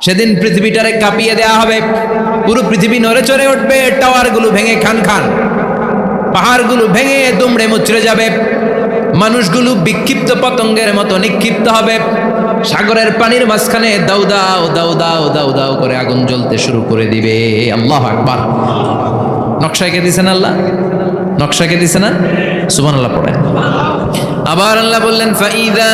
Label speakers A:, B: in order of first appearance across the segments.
A: সেদিন পৃথিবীটারে কাঁপিয়ে দেয়া হবে, পুরো পৃথিবী নড়ে চড়ে উঠবে, টাওয়ারগুলো ভেঙে খান খান, পাহাড়গুলো ভেঙে দুমড়ে মুচড়ে যাবে, মানুষগুলো বিক্ষিপ্ত পতঙ্গের মতো নিক্ষিপ্ত হবে, সাগরের পানির মাঝখানে দাউ দাউ দাউ দাউ দাউ দাউ করে আগুন জ্বলতে শুরু করে দিবে। আল্লাহু আকবার। নকশা এঁকে দিছেন আল্লাহ, নকশা এঁকে দিছে না? সুবহানাল্লাহ পড়েন। আবার আল্লাহ বললেন ফাইদা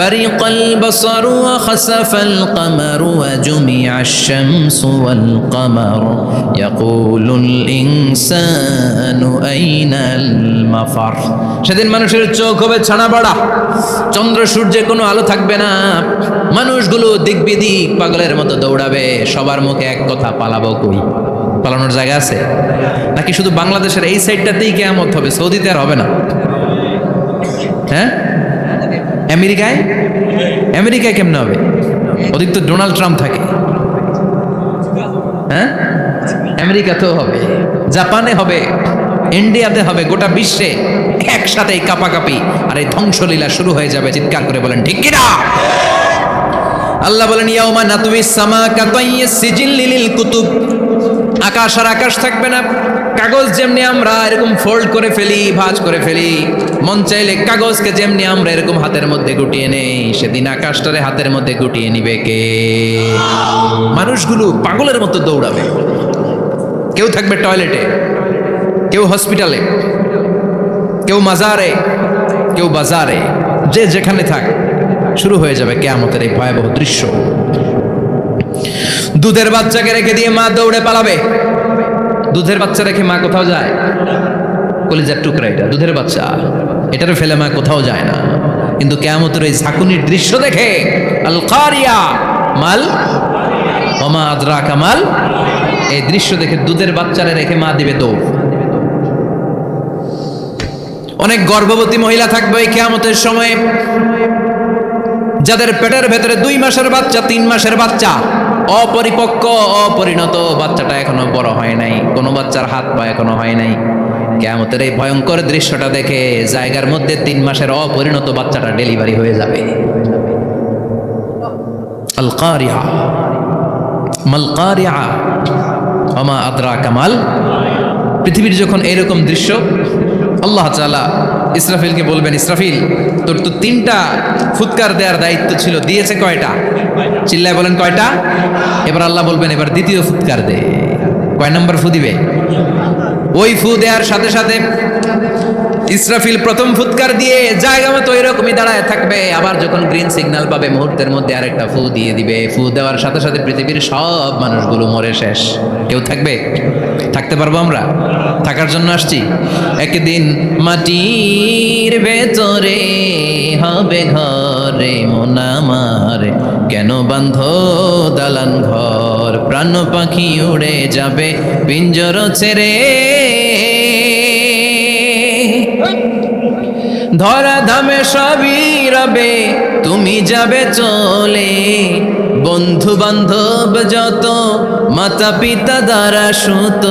A: বারিকাল বাসারু ওয়া খাসাফাল কামারু ওয়া জুমিআশ শামসু ওয়াল কামারু ইয়াকুলুল ইনসানু আইনাল মাফার। সেদিন মানুষের চোখ হবে ছানা বড়া, চন্দ্র সূর্যে কোনো আলো থাকবে না, মানুষগুলো দিক বিদিক পাগলের মতো দৌড়াবে, সবার মুখে এক কথা, পালাবো কই? পালানোর জায়গা আছে নাকি শুধু বাংলাদেশের এই সাইডটাতেই কিয়ামত হবে, সৌদিতে আর হবে না? হ্যাঁ, আমেরিকায়, আমেরিকায় কেমনে হবে? ওদিক তো ডোনাল্ড ট্রাম্প থাকে। হ্যাঁ, আমেরিকাতেও হবে, জাপানে হবে, ইন্ডিয়াতে হবে, গোটা বিশ্বে একসাথে কাপাকাপি আর এই ধ্বংসলীলা শুরু হয়ে যাবে। চিৎকার করে বলেন ঠিক কিনা? আল্লাহ বলেন ইয়াউমা নাতুইস সামা কাতাইয়িস সিজিল্লি লিল কুতুব। আকাশ আর আকাশ থাকবে না, কাগজ যেমনি আমরা এরকম ফোল্ড করে ফেলি, ভাঁজ করে ফেলি, মন চাইলে কাগজকে যেমনি আমরা এরকম হাতের মধ্যে গুটিয়ে নেই, সেদিন আকাশটারে হাতের মধ্যে গুটিয়ে নিবে কে? মানুষগুলো পাগলের মতো দৌড়াবে, কেউ থাকবে টয়লেটে, কেউ হসপিটালে, কেউ মাজারে, কেউ বাজারে, যে যেখানে থাক, শুরু হয়ে যাবে কিয়ামতের এই ভয়াবহ দৃশ্য। দুধের বাচ্চাকে রেখে দিয়ে মা দৌড়ে পালাবে। দুধের বাচ্চা রেখে মা কোথাও যায়? কলিজার টুকরা এটা, দুধের বাচ্চা, এটারে ফেলে মা কোথাও যায় না। কিন্তু কিয়ামতের এই ঝাঁকুনির দৃশ্য দেখে, আল কারিয়া মাল ওমা আদরাকা মাল, এই দৃশ্য দেখে দুধের বাচ্চারে রেখে মা দিবে দৌড়। অনেক গর্ভবতী মহিলা থাকবে এই কিয়ামতের সময়ে, যাদের পেটের ভেতরে 2 মাসের বাচ্চা, 3 মাসের বাচ্চা, অপরিপক্ক অপরিণত, বাচ্চাটা এখনো বড় হয় নাই, কোনো বাচ্চার হাত পা এখনো হয় নাই। কিয়ামতের এই ভয়ঙ্কর দৃশ্যটা দেখে জায়গার মধ্যে 3 মাসের অপরিণত বাচ্চাটা ডেলিভারি হয়ে যাবে। আল কারিয়া মাল কারিয়া ওমা আদরাকা মাল। পৃথিবীর যখন এরকম দৃশ্য, আল্লাহ তাআলা ইসরাফিলকে বলবেন, ইসরাফিল তোর তো 3টা ফুৎকার দেওয়ার দায়িত্ব ছিল, দিয়েছে কয়টা? চিল্লায় বলেন কয়টা? এবার আল্লাহ বলবেন এবার দ্বিতীয় ফুৎকার দে। কয় নম্বর ফু দিবে? ওই ফু দেওয়ার সাথে সাথে ইসরাফিল প্রথম ফুৎকার দিয়ে জায়গা মতো এরকমই দাঁড়ায় থাকবে, আবার যখন গ্রিন সিগন্যাল পাবে মুহূর্তের মধ্যে আরেকটা ফু দিয়ে দিবে। ফু দেওয়ার সাথে সাথে পৃথিবীর সব মানুষগুলো মরে শেষ, কেউ থাকবে? থাকতে পারবো আমরা? থাকার জন্য আসছি। একদিন মাটির ভেতরে হবে ঘরে মন আমার, কেন বান্ধ দালান ঘর, প্রাণ পাখি উড়ে যাবে পিঞ্জর ছেড়ে, ধরা ধামে সবই রবে তুমি যাবে চলে, বন্ধু বান্ধব যত মাতা পিতা দ্বারা সুত,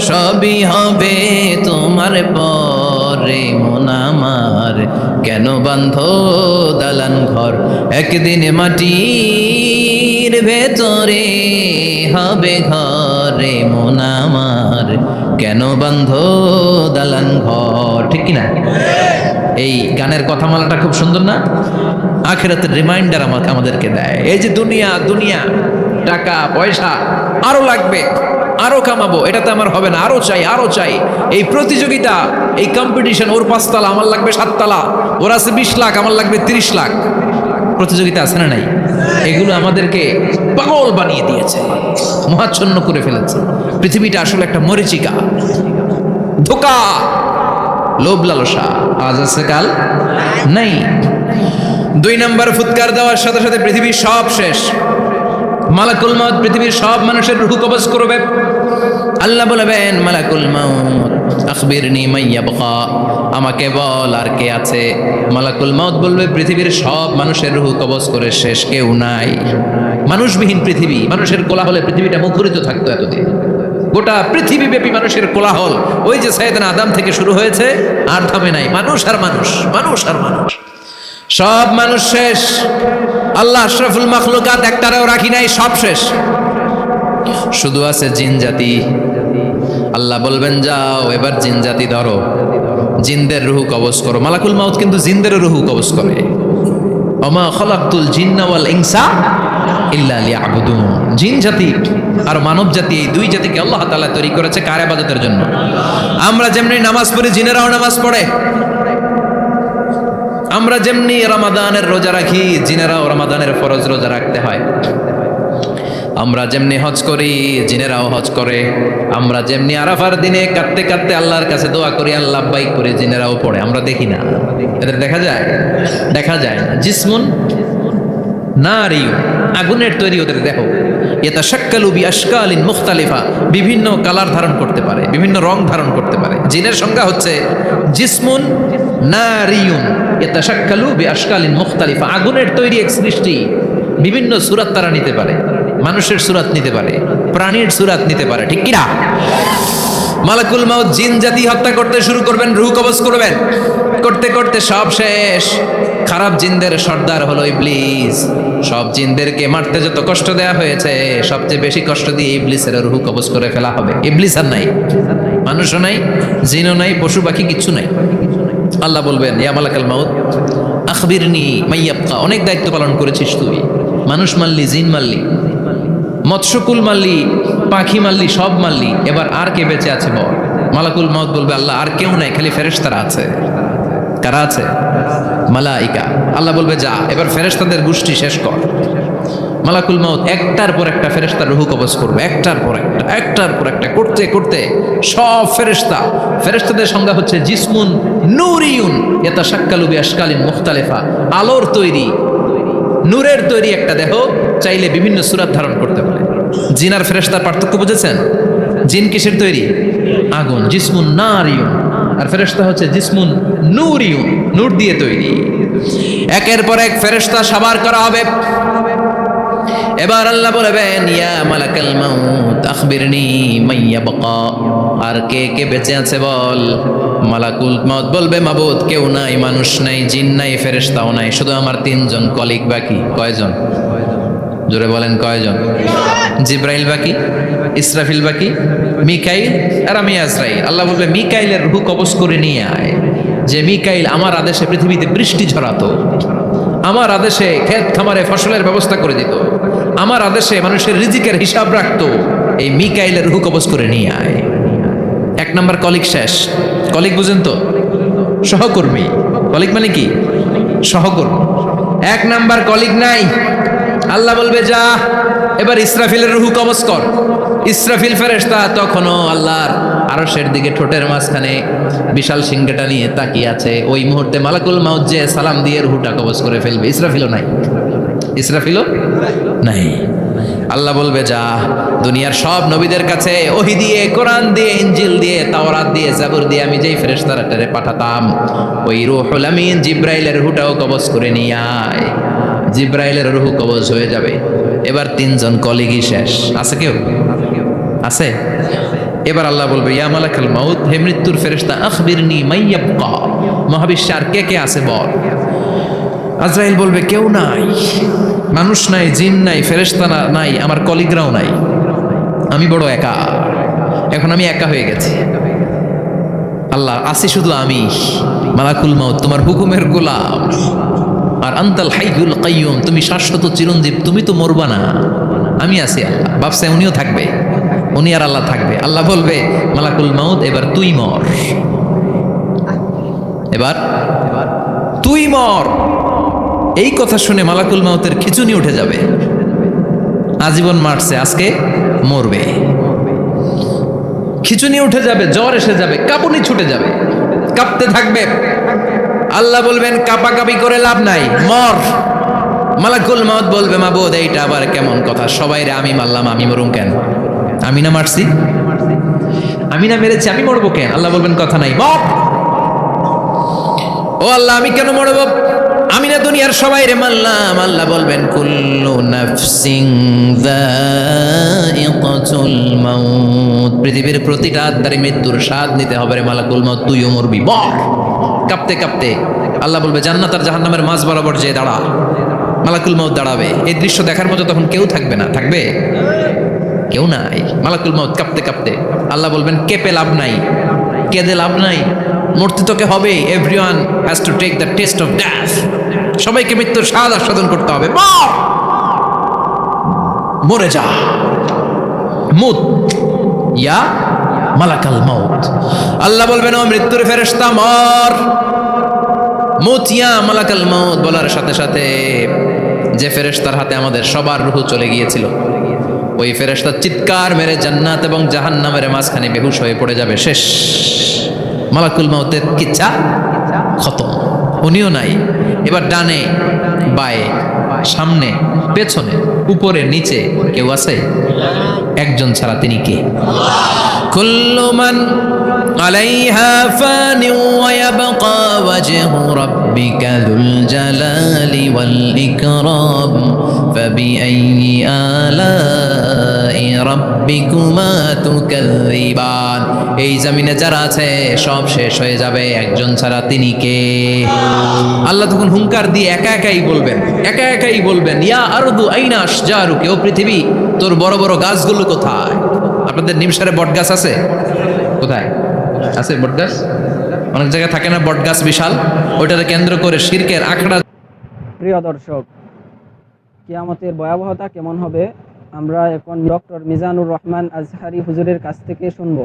A: সবই হবে তোমার পরে মন আমার, কেন বান্ধ দালান ঘর, একদিন মাটির ভেতরে হবে ঘরে মন আমার, কেন বান্ধ দালান ঘর। ঠিক কিনা? এই গানের কথামালাটা খুব সুন্দর না? আখিরাতের রিমাইন্ডার আমাদেরকে দেয়। এই যে দুনিয়া, দুনিয়া, টাকা পয়সা আরো লাগবে, আরো কামাবো, এটাতে আমার হবে না, আরো চাই, আরো চাই। এই প্রতিযোগিতা, এই কম্পিটিশন, ওর 5 তলা আমার লাগবে 7 তলা, ওর আছে 20 লাখ আমার লাগবে 30 লাখ, প্রতিযোগিতা আছে না নাই? এগুলো আমাদেরকে পাগল বানিয়ে দিয়েছে, মহাচ্ছন্ন করে ফেলেছে। পৃথিবীটা আসলে একটা মরীচিকা, ধোঁকা, লোভ লালসা, আজ আছে কাল নাই। 2 নম্বর ফুৎকার দেওয়ার সাথে সাথে পৃথিবীর সব শেষ। মালাকুল মউত পৃথিবীর সব মানুষের রূহ কবজ করবে। আল্লাহ বলবেন মালাকুল মউত আখবিরনি মাইয়াবকা, আমাকে বল আর কে আছে। মালাকুল মউত বলবে পৃথিবীর সব মানুষের রূহ কবজ করে শেষ, কেউ নাই। মানুষবিহীন পৃথিবী, মানুষের কোলাহলে পৃথিবীটা মুখরিত থাকতো এতদিন। গোটা পৃথিবীব্যাপী মানুষের কোলাহল, ওই যে সাইয়েদনা আদম থেকে শুরু হয়েছে, আর থামে নাই। মানুষ আর মানুষ, মানুষ আর মানুষ, সব মানুষ শেষ। আল্লাহ আশরাফুল মাখলুকাত একটারেও রাখি নাই, সব শেষ। শুধু আছে জিন জাতি। আল্লাহ বলবেন যাও এবার জিন জাতি ধরো, জিনদের রুহু কবজ করো। মালাকুল মাউত কিন্তু জিনদের রুহু কবজ করে। ওমা খালাকতুল জিন্না ওয়াল ইনসা ইল্লা লিয়াবুদুন। জিন জাতি আর মানব জাতি, এই দুই জাতিকে আল্লাহ তাআলা তৈরি করেছে কার ইবাদতের জন্য? আমরা যেমনি নামাজ পড়ি, জিনেরাও নামাজ পড়ে। আমরা যেমনি রমাদানের রোজা রাখি, জিনেরাও রমাদানের ফরজ রোজা রাখতে হয়। আমরা যেমনি হজ করি, জিনেরাও হজ করে। আমরা যেমনি আরাফার দিনে কাঁদতে কাঁদতে আল্লাহর কাছে দোয়া করি, আল্লাহ লাব্বাইক করে, জিনেরাও পড়ে। আমরা দেখি না, এদের দেখা যায়? দেখা যায় না। জিসমুন নারিয়ুন, আগুনের তৈরি ওদের দেহ। ইয়াতাশাক্কালু বিআশকালিন মুখতালিফা, বিভিন্ন কালার ধারণ করতে পারে, বিভিন্ন রং ধারণ করতে পারে। জিনের সংজ্ঞা হচ্ছে জিসমুন নারিয়ুন ইয়াতাশাক্কালু বিআশকালিন মুখতালিফা, আগুনের তৈরি এক সৃষ্টি। বিভিন্ন সূরাত তারা নিতে পারে, মানুষের সূরাত নিতে পারে, প্রাণীর সূরাত নিতে পারে, ঠিক কি না? মালাকুল মাউত জিন জাতি হত্যা করতে শুরু করবেন, রূহ কবজ করবেন। করতে করতে সব শেষ। খারাপ জিনদের সর্দার হলো ইবলিস। সব জিনদেরকে মারতে যত কষ্ট দেয়া হয়েছে, সবচেয়ে বেশি কষ্ট দিয়ে ইবলিসের রূহ কবজ করে ফেলা হবে। ইবলিস আর নাই, মানুষও নাই, জিনও নাই, পশু পাখি কিচ্ছু নাই। আল্লাহ বলবেন ইয়া মালাকাল মাউত আখবিরনি মাইয়াবকা, অনেক দায়িত্ব পালন করেছিস তুই। মানুষ মারলি, জিন মারলি, মৎস্যকুল মারলি, পাখি মারলি, সব মারলি, এবার আর কে বেঁচে আছে বল? মালাকুল মাউত বলবে আল্লাহ আর কেউ নাই, খালি ফেরেশতারা আছে। কারা আছে? মালাইকা। আল্লাহ বলবে যা এবার ফেরেশতাদের গোষ্ঠী শেষ কর। মালাকুল মাউত একটার পর একটা ফেরেশতার রূহ কবজ করবে, একটার পর একটা, একটার পর একটা, করতে করতে সব ফেরেশতা। ফেরেশতাদের সংজ্ঞা হচ্ছে জিসমুন নূরিয়ুন ইয়াতাশাক্কালু বিআশকালিন মুখতালিফা, আলোর তৈরি, নূরের তৈরি একটা দেহ, চাইলে বিভিন্ন সূরাত ধারণ করতে পারে। জিন আর ফেরেশতার পার্থক্য বুঝেছেন? জিন কিসের তৈরি? আগুন, জিসমুন নারিয়ুন। আর ফেরেশতা হচ্ছে জিসমুন নূরিয়ুন, নূর দিয়ে তৈরি। একের পর এক ফেরেশতা সাবার করা হবে। এবার আল্লাহ বলবেন ইয়া মালাকাল মাউত আখবিরনি মাইয়াবকা, আর কে কে বেঁচে আছে বল। মালাকুল মাউত বলবে মাবুদ কেউ নাই, মানুষ নাই, জিন নাই, ফেরেশতাও নাই, শুধু আমার তিনজন কলিগ বাকি। কয়জন? জোরে বলেন কয়জন? জিব্রাইল বাকি, ইসরাফিল বাকি, মিকাইল আর আমি আজরাইল। আল্লাহ বলবে মিকাইলের রূহ কবজ করে নিয়ে আয়। যে মিকাইল আমার আদেশে পৃথিবীতে বৃষ্টি ঝরাতো, আমার আদেশে ক্ষেত খামারে ফসলের ব্যবস্থা করে দিত, আমার আদেশে মানুষের রিজিকের হিসাব রাখতো, এই মিকাইলের রূহ কবজ করে নিয়ে আয়। এক নাম্বার কলিগ শেষ। কলিগ বুঝেন তো? সহকর্মী। কলিগ মানে কি? সহকর্মী। এক নাম্বার কলিগ নাই। আল্লাহ বলবে যা এবার ইসরাফিলের রূহ কবজ কর। ইসরাফিল ফেরেশতা তখনও আল্লাহর আরশের দিকে ঠোঁটের মাঝখানে বিশাল সিংহটা নিয়ে তাকিয়ে আছে। ওই মুহূর্তে মালাকুল মাউত যে সালাম দিয়ে রূহটা কবজ করে ফেলবে। ইসরাফিলও নাই, ইসরাফিলও নাই। আল্লাহ বলবে যা দুনিয়ার সব নবীদের কাছে ওহী দিয়ে, কোরআন দিয়ে, ইনজিল দিয়ে, তাওরাত দিয়ে, জাবুর দিয়ে আমি যেই ফেরেশতাটারে পাঠাতাম, ওই রূহুল আমিন জিব্রাইলের রূহটাও কবজ করে নিয়ে আয়। জিব্রাইলের রূহ কবজ হয়ে যাবে। এবার তিনজন কলিগই শেষ। আছে কেউ? আছে? এবার আল্লাহ বলবে ইয়া মালাকাল মাউত, হে মৃত্যুর ফেরেশতা আখবিরনি মাইয়াবকা, মহাবিশ্বে আর কে কে আছে বল। আজরাইল বলবে কেউ নাই, মানুষ নাই, জিন নাই, ফেরেশতা নাই, আমার কলিগরাও নাই, আমি বড় একা। এখন আমি একা হয়ে গেছি। আল্লাহ আসি শুধু আমি, মালাকুল মাউত তোমার হুকুমের গোলাম। আর আনতাল হাইয়ুল কাইয়ুম, তুমি শাশ্বত চিরঞ্জীব, তুমি তো মরবা না, আমি আছি। আল্লাহ ভাবছে উনিও থাকবে, উনি আর আল্লাহ থাকবে। আল্লাহ বলবে মালাকুল মাউত এবার তুই মর, এবার তুই মর। এই কথা শুনে মালাকুল মাউতের খিচুনি উঠে যাবে। আজীবন মারছে, আজকে মরবে। খিচুনি উঠে যাবে, জ্বর এসে যাবে, কাঁপুনি ছুটে যাবে, কাঁপতে থাকবে। আল্লাহ বলবেন কাঁপাকাঁপি করে লাভ নাই, মর। মালাকুল মাউত বলবে মাবুদ এইটা আবার কেমন কথা, সবাই রে আমি মারলাম, আমি মরুম কেন? আমি না মারছি, আমি না মেরেছি, আমি মরবো কেন? আল্লাহ বলবেন কথা নাই, মর। ও আল্লাহ আমি কেন মরবো? আমি না দুনিয়ার সবাই রে মারলাম। আল্লাহ বলবেন কুল্লু নাফসিন যায়িকাতুল মাউত, পৃথিবীর প্রতিটা আত্মারে মৃত্যুর স্বাদ নিতে হবে রে মালাকুল মাউত, তুইও মরবি, মর। কাঁপতে কাঁপতে আল্লাহ বলবে জান্নাত আর জাহান্নামের মাঝ বরাবর যে দাঁড়া। মালাকুল মউত দাঁড়াবে। এই দৃশ্য দেখার মতো তখন কেউ থাকবে না, থাকবে কেউ নাই। মালাকুল মউত কাঁপতে কাঁপতে, আল্লাহ বলবেন কেঁপে লাভ নাই, কেঁদে লাভ নাই, মরতে তোকে হবে। Everyone has to take the test of death. সবাইকে মৃত্যুর স্বাদ আস্বাদন করতে হবে। মরে যা, মুত ইয়া মালাকাল মউত। আল্লাহ বলবেন ও মৃত্যুর ফেরেশতা মর, মুত ইয়া মালাকাল মউত। বলার সাথে সাথে যে ফেরেশতার হাতে আমাদের সবার রূহ চলে গিয়েছিল, ওই ফেরেশতা চিৎকার মেরে জান্নাত এবং জাহান্নামের মাঝখানে বেহুশ হয়ে পড়ে যাবে। শেষ, মালাকুল মউতের কিচ্ছা খতম, উনিও নাই। এবার ডানে বায়ে সামনে পেছনে উপরে নিচে কেউ আছে? একজন ছাড়া, তিনি কে? কুল্লু মান আলাইহা ফানি ওয়া ইয়াবকা ওয়াজহু রাব্বিকা যুল জালালি ওয়াল ইকরাম ফাবিআইয়ি আলাই রাব্বিকুমা তুকাযযিবান। এই জমিনে যারা আছে সব শেষ হয়ে যাবে, একজন ছাড়া, তিনি কে? আল্লাহ তখন হুঙ্কার দিয়ে একা একাই বলবেন, একা একাই বলবেন, ইয়া আরদু আইনা আশজারুকি, ও পৃথিবী তোর বড় বড় গাছগুলো কোথায়? আপনাদের নিমসারে বট গাছ আছে? কোথায় আছে বট গাছ? অনেক জায়গায় থাকে না বট গাছ বিশাল, ওইটাকে কেন্দ্র করে শিরকের আখড়া।
B: প্রিয় দর্শক, কিয়ামতের ভয়াবহতা কেমন হবে আমরা এখন ডক্টর মিজানুর রহমান আজহারি হুজুরের কাছ থেকে শুনবো।